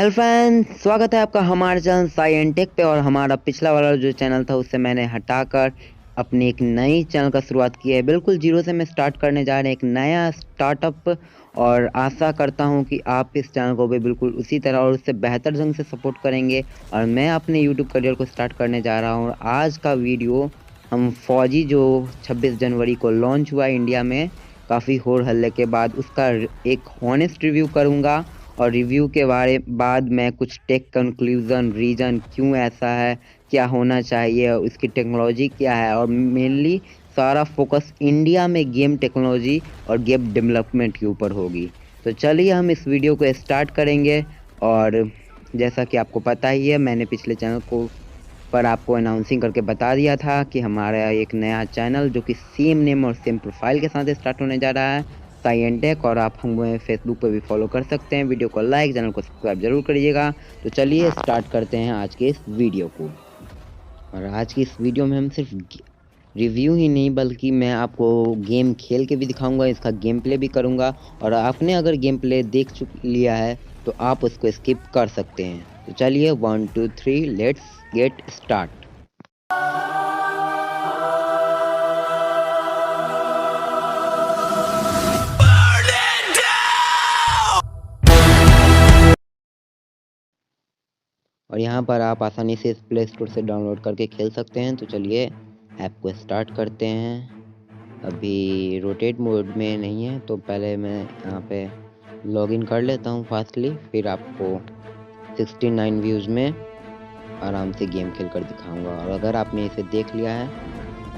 Hello friends, स्वागत है आपका हमारे चैनल साई टेक पे। और हमारा पिछला वाला जो चैनल था उससे मैंने हटाकर अपनी एक नई चैनल का शुरुआत की है। बिल्कुल जीरो से मैं स्टार्ट करने जा रहे हैं एक नया स्टार्टअप। और आशा करता हूं कि आप इस चैनल को भी बिल्कुल उसी तरह और उससे बेहतर ढंग से सपोर्ट करेंगे। और मैं अपने यूट्यूब करियर को स्टार्ट करने जा रहा हूँ। आज का वीडियो हम फौजी जो 26 जनवरी को लॉन्च हुआ है इंडिया में, काफ़ी होड़ हल्ले के बाद, उसका एक हॉनेस्ट रिव्यू करूँगा। और रिव्यू के बारे बाद मैं कुछ टेक कंक्लूजन, रीजन क्यों ऐसा है, क्या होना चाहिए, उसकी टेक्नोलॉजी क्या है, और मेनली सारा फोकस इंडिया में गेम टेक्नोलॉजी और गेम डेवलपमेंट के ऊपर होगी। तो चलिए हम इस वीडियो को स्टार्ट करेंगे। और जैसा कि आपको पता ही है, मैंने पिछले चैनल को पर आपको अनाउंसिंग करके बता दिया था कि हमारा एक नया चैनल जो कि सेम नेम और सेम प्रोफाइल के साथ स्टार्ट होने जा रहा है, साई टेक। और आप हमें फेसबुक पे भी फॉलो कर सकते हैं। वीडियो को लाइक, चैनल को सब्सक्राइब जरूर करिएगा। तो चलिए स्टार्ट करते हैं आज के इस वीडियो को। और आज की इस वीडियो में हम सिर्फ रिव्यू ही नहीं बल्कि मैं आपको गेम खेल के भी दिखाऊंगा, इसका गेम प्ले भी करूंगा। और आपने अगर गेम प्ले देख लिया है तो आप उसको स्किप कर सकते हैं। तो चलिए 1 2 3 लेट्स गेट स्टार्ट। और यहाँ पर आप आसानी से इस प्ले स्टोर से डाउनलोड करके खेल सकते हैं। तो चलिए ऐप को स्टार्ट करते हैं। अभी रोटेट मोड में नहीं है तो पहले मैं यहाँ पे लॉगिन कर लेता हूँ फास्टली, फिर आपको 69 व्यूज़ में आराम से गेम खेल कर दिखाऊँगा। और अगर आपने इसे देख लिया है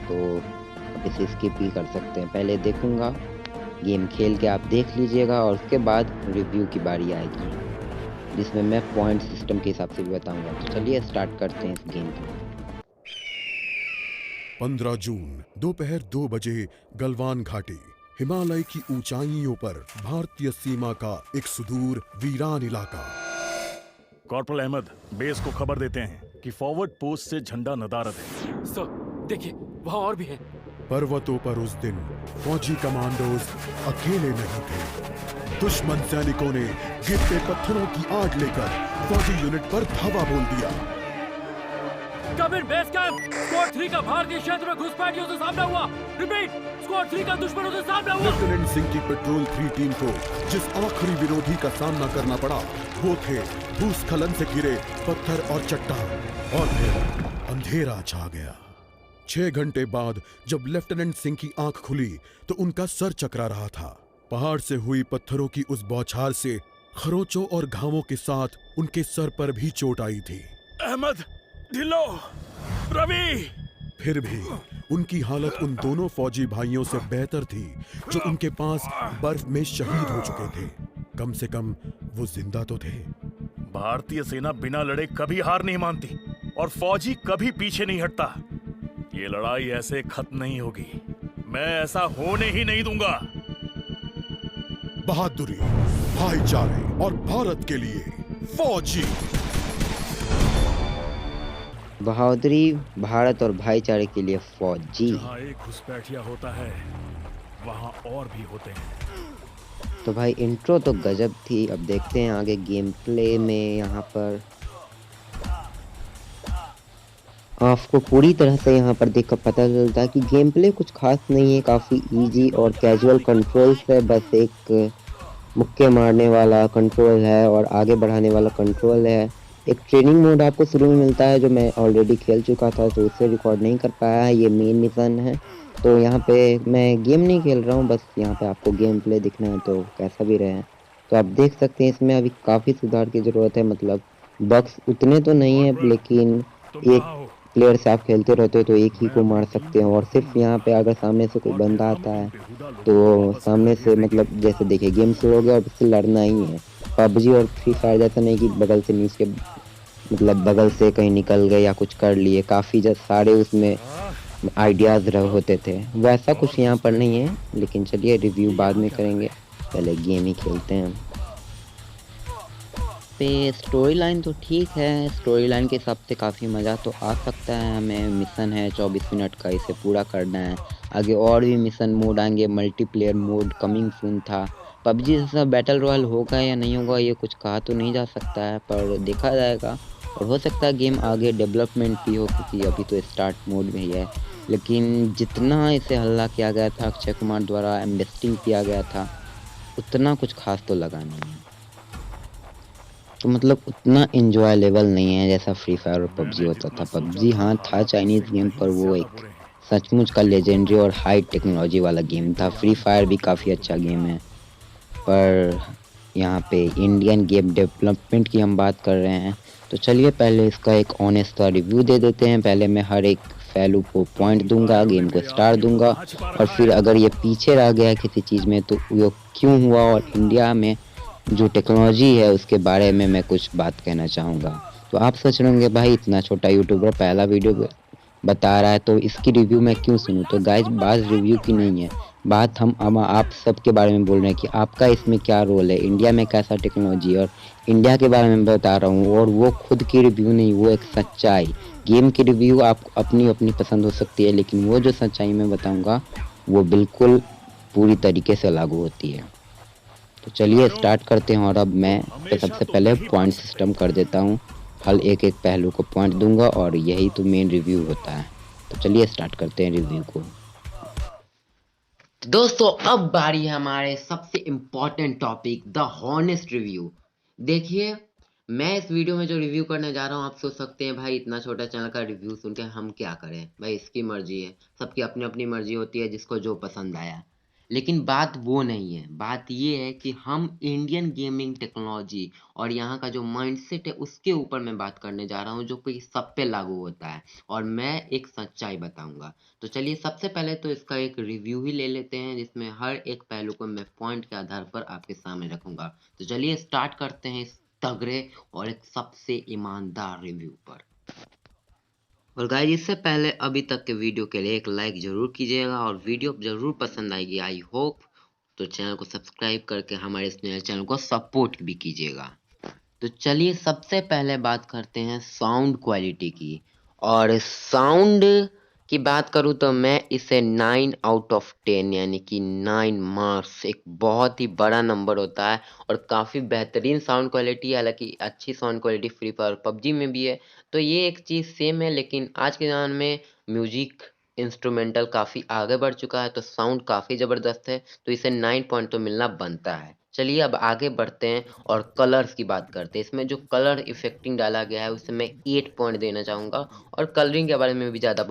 तो आप इसे स्किप भी कर सकते हैं। पहले देखूँगा, गेम खेल के आप देख लीजिएगा और उसके बाद रिव्यू की बारी आएगी जिसमें मैं पॉइंट सिस्टम के हिसाब से भी बताऊंगा। तो चलिए स्टार्ट करते हैं इस गेम को। 15 जून दोपहर 2 बजे गलवान घाटी, हिमालय की ऊंचाइयों पर भारतीय सीमा का एक सुदूर वीरान इलाका। कॉर्पोरल अहमद, बेस को खबर देते हैं कि फॉरवर्ड पोस्ट से झंडा नदारद है। सर देखिए, वहाँ और भी है। पर्वतों पर उस दिन फौजी कमांडोज अकेले नहीं थे। दुश्मन सैनिकों ने गिरते पत्थरों की आग लेकर फौजी यूनिट पर धावा बोल दिया। कमिंग बेस कैंप, स्क्वाड 3 का भारतीय क्षेत्र में घुसपैठियों से सामना हुआ। रिपीट, स्क्वाड 3 का दुश्मनों से सामना हुआ। लेफ्टिनेंट सिंह की पेट्रोल 3 टीम को जिस आखिरी विरोधी का सामना करना पड़ा वो थे भूस्खलन से घिरे पत्थर और चट्टान। और फिर अंधेरा छा गया। 6 घंटे बाद जब लेफ्टिनेंट सिंह की आंख खुली तो उनका सर चकरा रहा था। पहाड़ से हुई पत्थरों की उस बौछार से खरोंचों और घावों के साथ उनके सर पर भी चोट आई थी। अहमद, ढिल्लो, रवि। फिर भी उनकी हालत उन दोनों फौजी भाइयों से बेहतर थी जो उनके पास बर्फ में शहीद हो चुके थे। कम से कम वो जिंदा तो थे। भारतीय सेना बिना लड़े कभी हार नहीं मानती और फौजी कभी पीछे नहीं हटता। ये लड़ाई ऐसे खत्म नहीं होगी। मैं ऐसा होने ही नहीं दूंगा। बहादुरी, भाईचारे और भारत के लिए फौजी। बहादुरी, भारत और भाईचारे के लिए फौजी। जहाँ एक घुसपैठिया होता है वहाँ और भी होते हैं। तो भाई इंट्रो तो गजब थी। अब देखते हैं आगे गेम प्ले में। यहाँ पर आपको पूरी तरह से यहाँ पर देखकर पता चलता है कि गेम प्ले कुछ खास नहीं है, काफ़ी इजी और कैजुअल कंट्रोल्स है। बस एक मुक्के मारने वाला कंट्रोल है और आगे बढ़ाने वाला कंट्रोल है। एक ट्रेनिंग मोड आपको शुरू में मिलता है जो मैं ऑलरेडी खेल चुका था तो उससे रिकॉर्ड नहीं कर पाया है। ये मेन मिशन है तो यहाँ पे मैं गेम नहीं खेल रहा हूँ, बस यहाँ पे आपको गेम प्ले दिखना है तो कैसा भी रहे। तो आप देख सकते हैं इसमें अभी काफ़ी सुधार की ज़रूरत है। मतलब बग्स उतने तो नहीं है लेकिन एक प्लेयर से आप खेलते रहते हो तो एक ही को मार सकते हैं। और सिर्फ यहाँ पे अगर सामने से कोई बंदा आता है तो सामने से, मतलब जैसे देखिए गेम शुरू हो गया और उससे लड़ना ही है। पबजी और फ्री फायर जैसा नहीं कि बगल से नीचे, मतलब बगल से कहीं निकल गए या कुछ कर लिए। काफ़ी सारे उसमें आइडियाज़ होते थे, वैसा कुछ यहाँ पर नहीं है। लेकिन चलिए रिव्यू बाद में करेंगे, पहले गेम ही खेलते हैं। पे स्टोरी लाइन तो ठीक है, स्टोरी लाइन के हिसाब से काफ़ी मज़ा तो आ सकता है। हमें मिशन है 24 मिनट का, इसे पूरा करना है। आगे और भी मिशन मोड आएंगे, मल्टीप्लेयर मोड कमिंग सून था। पबजी जैसा बैटल रॉयल होगा या नहीं होगा ये कुछ कहा तो नहीं जा सकता है, पर देखा जाएगा। और हो सकता है गेम आगे डेवलपमेंट भी हो, क्योंकि अभी तो स्टार्ट मोड में ही है। लेकिन जितना इसे हल्ला किया गया था, अक्षय कुमार द्वारा इन्वेस्टिंग किया गया था, उतना कुछ खास तो लगा नहीं है। तो मतलब उतना इंजॉय लेवल नहीं है जैसा फ्री फायर और पबजी होता था। पबजी हाँ था चाइनीज गेम, पर वो एक सचमुच का लेजेंडरी और हाई टेक्नोलॉजी वाला गेम था। फ्री फायर भी काफ़ी अच्छा गेम है, पर यहाँ पे इंडियन गेम डेवलपमेंट की हम बात कर रहे हैं। तो चलिए पहले इसका एक ऑनेस्ट सा रिव्यू दे देते हैं। पहले मैं हर एक पहलू को पॉइंट दूंगा, गेम को स्टार दूंगा, और फिर अगर ये पीछे रह गया किसी चीज़ में तो वो क्यों हुआ, और इंडिया में जो टेक्नोलॉजी है उसके बारे में मैं कुछ बात कहना चाहूँगा। तो आप सोच रहे होंगे भाई इतना छोटा यूट्यूबर पहला वीडियो बता रहा है तो इसकी रिव्यू मैं क्यों सुनूं। तो गाइज बात रिव्यू की नहीं है, बात हम आप सबके बारे में बोल रहे हैं कि आपका इसमें क्या रोल है, इंडिया में कैसा टेक्नोलॉजी, और इंडिया के बारे में बता रहा हूँ। और वो खुद की रिव्यू नहीं, वो एक सच्चाई। गेम की रिव्यू आप अपनी अपनी पसंद हो सकती है, लेकिन वो जो सच्चाई मैं बताऊँगा वो बिल्कुल पूरी तरीके से लागू होती है। तो चलिए स्टार्ट करते हैं। और अब मैं सबसे पहले पॉइंट सिस्टम कर देता हूँ, हर एक एक पहलू को पॉइंट दूंगा, और यही तो मेन रिव्यू होता है। तो चलिए स्टार्ट करते हैं रिव्यू को। दोस्तों अब बारी है हमारे सबसे important topic, the honest review. देखिए मैं इस वीडियो में जो रिव्यू करने जा रहा हूँ, आप सोच सकते हैं भाई इतना छोटा चैनल का रिव्यू सुन के हम क्या करें, भाई इसकी मर्जी है, सबकी अपनी अपनी मर्जी होती है, जिसको जो पसंद आया। लेकिन बात वो नहीं है, बात ये है कि हम इंडियन गेमिंग टेक्नोलॉजी और यहाँ का जो माइंडसेट है उसके ऊपर मैं बात करने जा रहा हूँ, जो कि सब पे लागू होता है, और मैं एक सच्चाई बताऊंगा। तो चलिए सबसे पहले तो इसका एक रिव्यू ही ले लेते हैं, जिसमें हर एक पहलू को मैं पॉइंट के आधार पर आपके सामने रखूंगा। तो चलिए स्टार्ट करते हैं इस तगड़े और एक सबसे ईमानदार रिव्यू पर। और गाइस इससे पहले अभी तक के वीडियो के लिए एक लाइक जरूर कीजिएगा, और वीडियो जरूर पसंद आएगी आई होप, तो चैनल को सब्सक्राइब करके हमारे इस नए चैनल को सपोर्ट भी कीजिएगा। तो चलिए सबसे पहले बात करते हैं साउंड क्वालिटी की। और साउंड की बात करूँ तो मैं इसे 9 आउट ऑफ 10 यानी कि 9 मार्क्स, एक बहुत ही बड़ा नंबर होता है, और काफ़ी बेहतरीन साउंड क्वालिटी है। हालांकि अच्छी sound quality free fire PUBG में भी है, तो ये एक चीज़ सेम है। लेकिन आज के ज़माने में म्यूजिक इंस्ट्रूमेंटल काफ़ी आगे बढ़ चुका है, तो साउंड काफ़ी ज़बरदस्त है, तो इसे 9 पॉइंट तो मिलना बनता है। चलिए अब आगे बढ़ते हैं और कलर्स की बात करते हैं। इसमें जो कलर इफेक्टिंग डाला गया है उसे मैं 8 पॉइंट देना चाहूँगा, और कलरिंग के बारे में भी ज़्यादा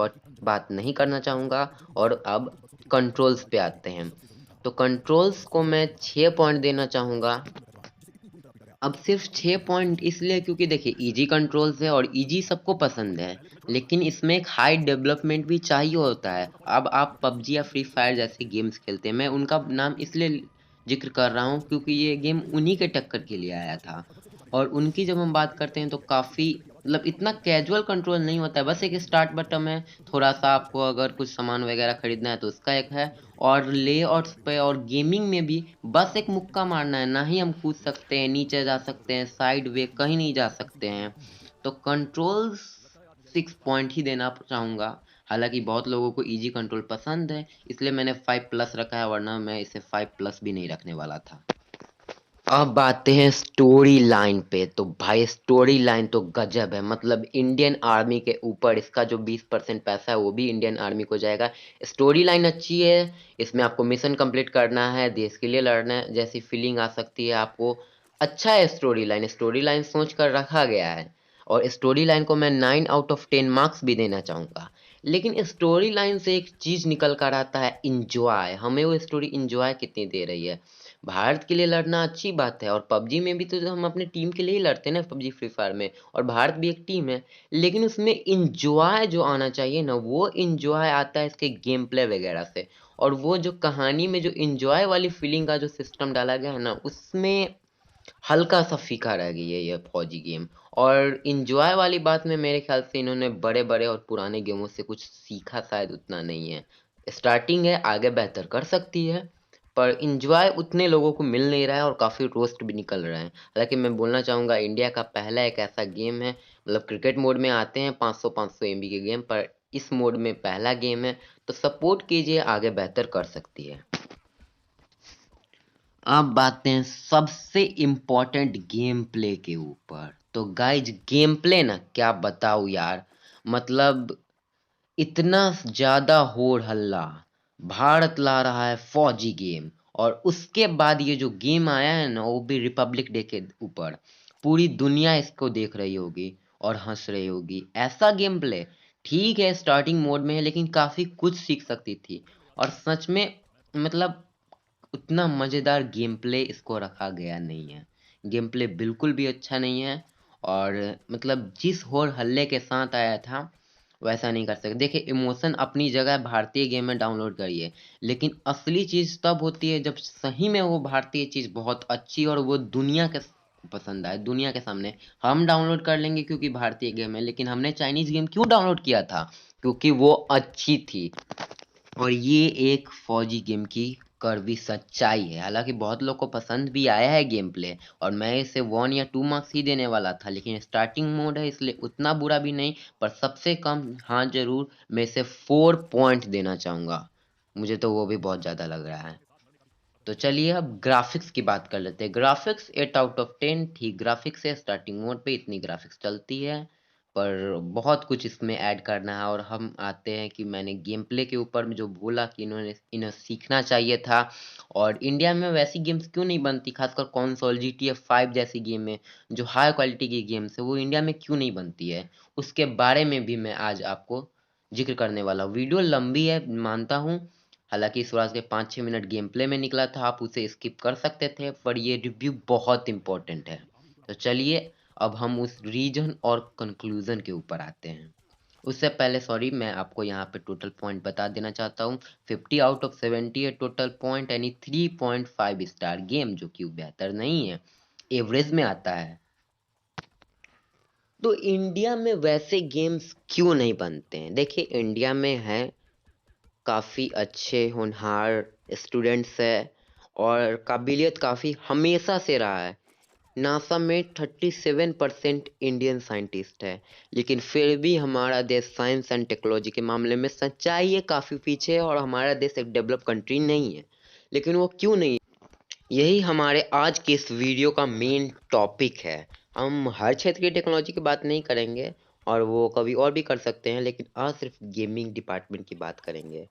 बात नहीं करना चाहूँगा। और अब कंट्रोल्स पे आते हैं, तो कंट्रोल्स को मैं 6 पॉइंट देना चाहूँगा। अब सिर्फ 6 पॉइंट इसलिए क्योंकि देखिए इजी कंट्रोल्स है, और इजी सबको पसंद है, लेकिन इसमें एक हाई डेवलपमेंट भी चाहिए होता है। अब आप पबजी या फ्री फायर जैसे गेम्स खेलते हैं, मैं उनका नाम इसलिए जिक्र कर रहा हूँ क्योंकि ये गेम उन्हीं के टक्कर के लिए आया था। और उनकी जब हम बात करते हैं तो काफ़ी मतलब इतना कैजुअल कंट्रोल नहीं होता है, बस एक स्टार्ट बटन है, थोड़ा सा आपको अगर कुछ सामान वगैरह खरीदना है तो उसका एक है, और लेआउट्स पे और गेमिंग में भी बस एक मुक्का मारना है, ना ही हम कूद सकते हैं, नीचे जा सकते हैं, साइड वे कहीं नहीं जा सकते हैं। तो कंट्रोल्स 6 पॉइंट ही देना चाहूँगा। हालांकि बहुत लोगों को इजी कंट्रोल पसंद है, इसलिए मैंने 5 प्लस रखा है, वरना मैं इसे 5 प्लस भी नहीं रखने वाला था। अब आते हैं स्टोरी लाइन पे। तो भाई स्टोरी लाइन तो गजब है, मतलब इंडियन आर्मी के ऊपर इसका जो 20% पैसा है वो भी इंडियन आर्मी को जाएगा। स्टोरी लाइन अच्छी है, इसमें आपको मिशन कंप्लीट करना है, देश के लिए लड़ना है जैसी फीलिंग आ सकती है आपको। अच्छा है स्टोरी लाइन सोच कर रखा गया है, और स्टोरी लाइन को मैं 9 आउट ऑफ 10 मार्क्स भी देना चाहूँगा। लेकिन स्टोरी लाइन से एक चीज़ निकल कर आता है, इंजॉय। हमें वो स्टोरी इंजॉय कितनी दे रही है। भारत के लिए लड़ना अच्छी बात है, और पबजी में भी तो हम अपने टीम के लिए ही लड़ते हैं ना, पबजी फ्री फायर में, और भारत भी एक टीम है। लेकिन उसमें इंजॉय जो आना चाहिए ना, वो इंजॉय आता है इसके गेम प्ले वगैरह से। और वो जो कहानी में जो इंजॉय वाली फीलिंग का जो सिस्टम डाला गया है ना, उसमें हल्का सा फीका रह गई है ये फौजी गेम। और इंजॉय वाली बात में मेरे ख्याल से इन्होंने बड़े बड़े और पुराने गेमों से कुछ सीखा शायद उतना नहीं है। स्टार्टिंग है, आगे बेहतर कर सकती है, पर इंजॉय उतने लोगों को मिल नहीं रहा है, और काफ़ी रोस्ट भी निकल रहे हैं। हालांकि मैं बोलना चाहूँगा इंडिया का पहला एक ऐसा गेम है, मतलब क्रिकेट मोड में आते हैं 500 MB के गेम, पर इस मोड में पहला गेम है, तो सपोर्ट कीजिए, आगे बेहतर कर सकती है। अब बातें हैं सबसे इम्पोर्टेंट गेम प्ले के ऊपर। तो गाइज गेम प्ले ना क्या बताऊँ यार, मतलब इतना ज़्यादा होड़ हल्ला, भारत ला रहा है फौजी गेम, और उसके बाद ये जो गेम आया है ना वो भी रिपब्लिक डे के ऊपर, पूरी दुनिया इसको देख रही होगी और हंस रही होगी। ऐसा गेम प्ले ठीक है स्टार्टिंग मोड में है, लेकिन काफ़ी कुछ सीख सकती थी। और सच में मतलब उतना मज़ेदार गेम प्ले इसको रखा गया नहीं है। गेम प्ले बिल्कुल भी अच्छा नहीं है, और मतलब जिस होड़ हल्ले के साथ आया था वैसा नहीं कर सकते। देखिए इमोशन अपनी जगह भारतीय गेम में डाउनलोड करिए, लेकिन असली चीज़ तब होती है जब सही में वो भारतीय चीज़ बहुत अच्छी और वो दुनिया के पसंद आए, दुनिया के सामने। हम डाउनलोड कर लेंगे क्योंकि भारतीय गेम है, लेकिन हमने चाइनीज़ गेम क्यों डाउनलोड किया था? क्योंकि वो अच्छी थी। और ये एक फौजी गेम की कड़वी सच्चाई है। हालांकि बहुत लोग को पसंद भी आया है गेम प्ले, और मैं इसे 1 या 2 मार्क्स ही देने वाला था, लेकिन स्टार्टिंग मोड है इसलिए उतना बुरा भी नहीं, पर सबसे कम हाँ जरूर मैं इसे 4 पॉइंट देना चाहूँगा। मुझे तो वो भी बहुत ज़्यादा लग रहा है। तो चलिए अब ग्राफिक्स की बात कर लेते हैं। ग्राफिक्स 8 आउट ऑफ 10 ठीक ग्राफिक्स है। स्टार्टिंग मोड पे इतनी ग्राफिक्स चलती है, पर बहुत कुछ इसमें ऐड करना है। और हम आते हैं कि मैंने गेम प्ले के ऊपर में जो बोला कि इन्हें सीखना चाहिए था, और इंडिया में वैसी गेम्स क्यों नहीं बनती, खासकर कॉन्सोल GTA 5 जैसी गेम में जो हाई क्वालिटी की गेम्स है वो इंडिया में क्यों नहीं बनती है, उसके बारे में भी मैं आज आपको जिक्र करने वाला हूँ। वीडियो लंबी है मानता हूँ, हालांकि इस बार के 5-6 मिनट गेम प्ले में निकला था, आप उसे स्किप कर सकते थे, पर ये रिव्यू बहुत इंपॉर्टेंट है। तो चलिए अब हम उस रीजन और कंक्लूजन के ऊपर आते हैं। उससे पहले सॉरी, मैं आपको यहाँ पे टोटल पॉइंट बता देना चाहता हूँ। 50 आउट ऑफ 70 है टोटल पॉइंट, यानी 3.5 स्टार गेम, जो कि बेहतर नहीं है, एवरेज में आता है। तो इंडिया में वैसे गेम्स क्यों नहीं बनते हैं? देखिए इंडिया में है काफ़ी अच्छे होनहार स्टूडेंट्स है, और काबिलियत काफ़ी हमेशा से रहा है। नासा में 37% इंडियन साइंटिस्ट है, लेकिन फिर भी हमारा देश साइंस एंड टेक्नोलॉजी के मामले में सच्चाई है काफ़ी पीछे है, और हमारा देश एक डेवलप कंट्री नहीं है। लेकिन वो क्यों नहीं, यही हमारे आज के इस वीडियो का मेन टॉपिक है। हम हर क्षेत्र की टेक्नोलॉजी की बात नहीं करेंगे, और वो कभी और भी कर सकते हैं, लेकिन आज सिर्फ गेमिंग डिपार्टमेंट की बात करेंगे।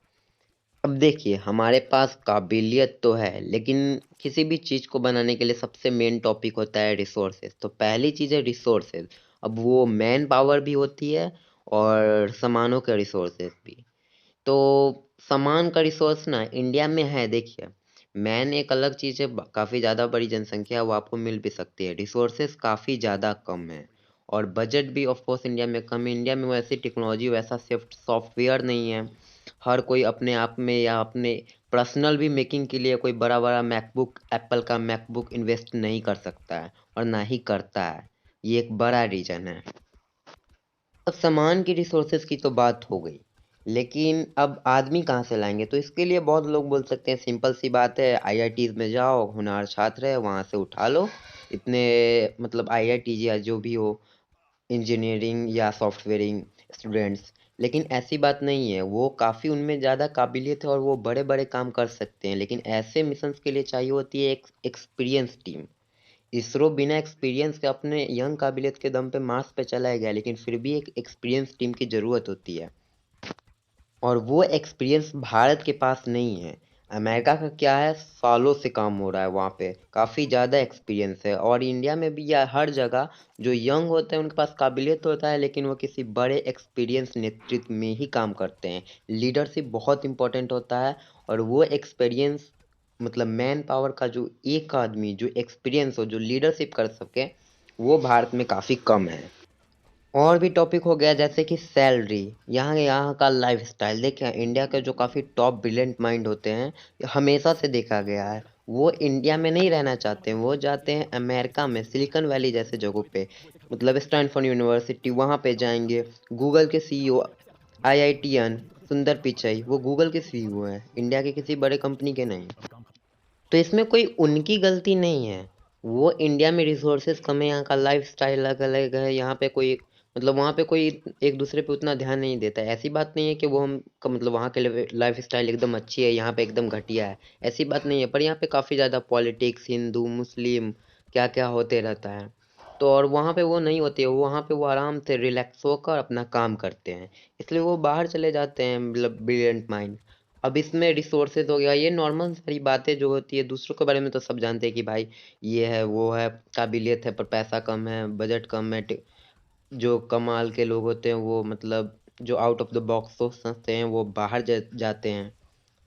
अब देखिए हमारे पास काबिलियत तो है, लेकिन किसी भी चीज़ को बनाने के लिए सबसे मेन टॉपिक होता है रिसोर्सेज। तो पहली चीज़ है रिसोर्सेज। अब वो मैन पावर भी होती है और सामानों के रिसोर्सेज भी। तो सामान का रिसोर्स ना इंडिया में है, देखिए मैन एक अलग चीज़ है, काफ़ी ज़्यादा बड़ी जनसंख्या है, वो आपको मिल भी सकती है। रिसोर्सेज काफ़ी ज़्यादा कम है, और बजट भी ऑफ कोर्स इंडिया में कम है। इंडिया में वैसी टेक्नोलॉजी वैसा सॉफ्टवेयर नहीं है। हर कोई अपने आप में या अपने पर्सनल भी मेकिंग के लिए कोई बड़ा बड़ा मैकबुक, एप्पल का मैकबुक इन्वेस्ट नहीं कर सकता है, और ना ही करता है। ये एक बड़ा रीज़न है। अब सामान की रिसोर्सेज की तो बात हो गई, लेकिन अब आदमी कहाँ से लाएंगे? तो इसके लिए बहुत लोग बोल सकते हैं सिंपल सी बात है, आईआईटीज़ में जाओ, होनहार छात्र है वहाँ से उठा लो। इतने मतलब आईआईटी या जो भी हो, इंजीनियरिंग या सॉफ्टवेयरिंग स्टूडेंट्स। लेकिन ऐसी बात नहीं है, वो काफ़ी उनमें ज़्यादा काबिलियत है और वो बड़े बड़े काम कर सकते हैं, लेकिन ऐसे मिशंस के लिए चाहिए होती है एक एक्सपीरियंस टीम। इसरो बिना एक्सपीरियंस के अपने यंग काबिलियत के दम पे मार्स पे चला गया, लेकिन फिर भी एक एक्सपीरियंस टीम की ज़रूरत होती है, और वो एक्सपीरियंस भारत के पास नहीं है। अमेरिका का क्या है, सालों से काम हो रहा है वहाँ पे, काफ़ी ज़्यादा एक्सपीरियंस है। और इंडिया में भी या हर जगह जो यंग होते हैं उनके पास काबिलियत होता है, लेकिन वो किसी बड़े एक्सपीरियंस नेतृत्व में ही काम करते हैं। लीडरशिप बहुत इंपॉर्टेंट होता है, और वो एक्सपीरियंस मतलब मैन पावर का जो एक आदमी जो एक्सपीरियंस हो, जो लीडरशिप कर सके, वो भारत में काफ़ी कम है। और भी टॉपिक हो गया जैसे कि सैलरी, यहाँ का लाइफस्टाइल। देखिए इंडिया के जो काफ़ी टॉप ब्रिलियंट माइंड होते हैं, ये हमेशा से देखा गया है, वो इंडिया में नहीं रहना चाहते हैं, वो जाते हैं अमेरिका में, सिलिकॉन वैली जैसे जगहों पे, मतलब स्टैनफोर्ड यूनिवर्सिटी, वहाँ पे जाएंगे। गूगल के सीईओ आईआईटीएन सुंदर पिचाई, वो गूगल के सीईओ हैं, इंडिया के किसी बड़े कंपनी के नहीं। तो इसमें कोई उनकी गलती नहीं है, वो इंडिया में रिसोर्सेज कम है, यहाँ का लाइफस्टाइल अलग अलग है, यहाँ पे कोई मतलब वहाँ पे कोई एक दूसरे पे उतना ध्यान नहीं देता है। ऐसी बात नहीं है कि वो हम मतलब वहाँ के लाइफ स्टाइल एकदम अच्छी है, यहाँ पे एकदम घटिया है, ऐसी बात नहीं है। पर यहाँ पे काफ़ी ज़्यादा पॉलिटिक्स, हिंदू मुस्लिम क्या क्या होते रहता है। तो और वहाँ पे वो नहीं होती है, वहाँ पे वो आराम से रिलैक्स होकर अपना काम करते हैं, इसलिए वो बाहर चले जाते हैं, मतलब ब्रिलियंट माइंड। अब इसमें रिसोर्सेज हो गया, ये नॉर्मल सारी बातें जो होती है, दूसरों के बारे में तो सब जानते हैं कि भाई ये है वो है, काबिलियत है पर पैसा कम है, बजट कम है। जो कमाल के लोग होते हैं वो मतलब जो आउट ऑफ द बॉक्स सोच सकते हैं वो बाहर जाते हैं।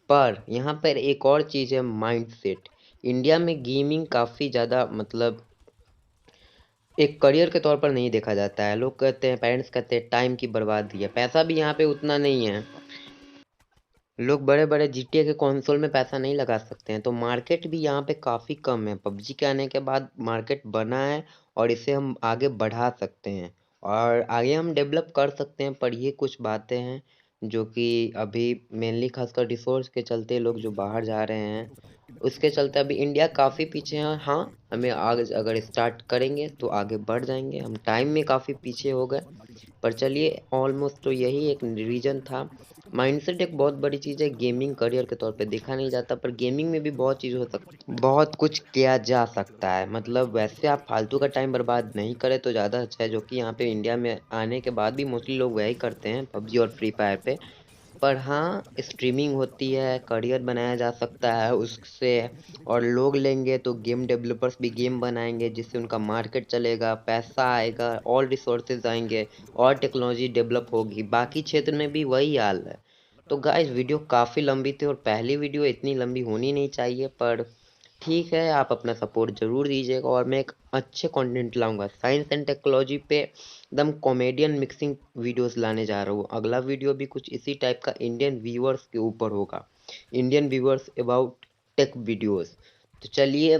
पर यहाँ पर एक और चीज़ है, माइंडसेट। इंडिया में गेमिंग काफ़ी ज़्यादा मतलब एक करियर के तौर पर नहीं देखा जाता है। लोग कहते हैं, पेरेंट्स कहते हैं टाइम की बर्बादी है, पैसा भी यहाँ पे उतना नहीं है। लोग बड़े-बड़े जीटीए के कंसोल में पैसा नहीं लगा सकते हैं, तो मार्केट भी यहाँ पे काफ़ी कम है। पबजी के आने के बाद मार्केट बना है और इसे हम आगे बढ़ा सकते हैं और आगे हम डेवलप कर सकते हैं। पर ये कुछ बातें हैं जो कि अभी मेनली खासकर रिसोर्स के चलते लोग जो बाहर जा रहे हैं, उसके चलते अभी इंडिया काफ़ी पीछे है। हाँ, हमें आगे अगर स्टार्ट करेंगे तो आगे बढ़ जाएँगे। हम टाइम में काफ़ी पीछे हो गए। पर चलिए, ऑलमोस्ट तो यही एक रीज़न था। माइंडसेट एक बहुत बड़ी चीज़ है, गेमिंग करियर के तौर पे देखा नहीं जाता, पर गेमिंग में भी बहुत चीज़ हो सकती, बहुत कुछ किया जा सकता है। मतलब वैसे आप फालतू का टाइम बर्बाद नहीं करें तो ज़्यादा अच्छा है, जो कि यहाँ पे इंडिया में आने के बाद भी मोस्टली लोग वही करते हैं पबजी और फ्री फायर पे। पर हाँ, स्ट्रीमिंग होती है, करियर बनाया जा सकता है उससे, और लोग लेंगे तो गेम डेवलपर्स भी गेम बनाएँगे जिससे उनका मार्केट चलेगा, पैसा आएगा और रिसोर्सेज़ आएँगे और टेक्नोलॉजी डेवलप होगी। बाकी क्षेत्र में भी वही हाल है। तो गाइस, वीडियो काफ़ी लंबी थी और पहली वीडियो इतनी लंबी होनी नहीं चाहिए, पर ठीक है, आप अपना सपोर्ट ज़रूर दीजिएगा और मैं एक अच्छे कंटेंट लाऊँगा। साइंस एंड टेक्नोलॉजी पे एकदम कॉमेडियन मिक्सिंग वीडियोस लाने जा रहा हूँ। अगला वीडियो भी कुछ इसी टाइप का इंडियन व्यूअर्स के ऊपर होगा। Indian viewers about tech videos. तो चलिए,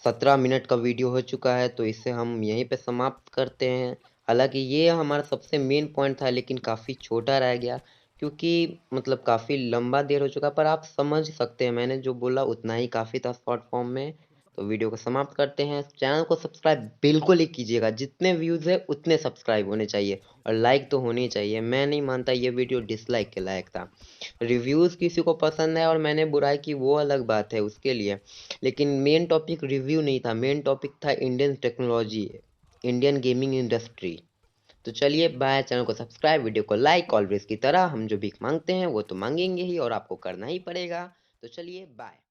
17 मिनट का वीडियो हो चुका है तो इसे हम यहीं पे समाप्त करते हैं। हालाँकि ये हमारा सबसे मेन पॉइंट था लेकिन काफ़ी छोटा रह गया क्योंकि मतलब काफ़ी लंबा देर हो चुका, पर आप समझ सकते हैं मैंने जो बोला उतना ही काफ़ी था शॉर्ट फॉर्म में। तो वीडियो को समाप्त करते हैं। चैनल को सब्सक्राइब बिल्कुल ही कीजिएगा, जितने व्यूज़ है उतने सब्सक्राइब होने चाहिए और लाइक तो होनी चाहिए। मैं नहीं मानता ये वीडियो डिसलाइक के लायक था। रिव्यूज़ किसी को पसंद है और मैंने बुराई की वो अलग बात है उसके लिए। लेकिन मेन टॉपिक रिव्यू नहीं था, मेन टॉपिक था Indian technology, Indian gaming industry. तो चलिए बाय, चैनल को सब्सक्राइब, वीडियो को लाइक, ऑलवेज की तरह हम जो भीख मांगते हैं वो तो मांगेंगे ही और आपको करना ही पड़ेगा। तो चलिए बाय।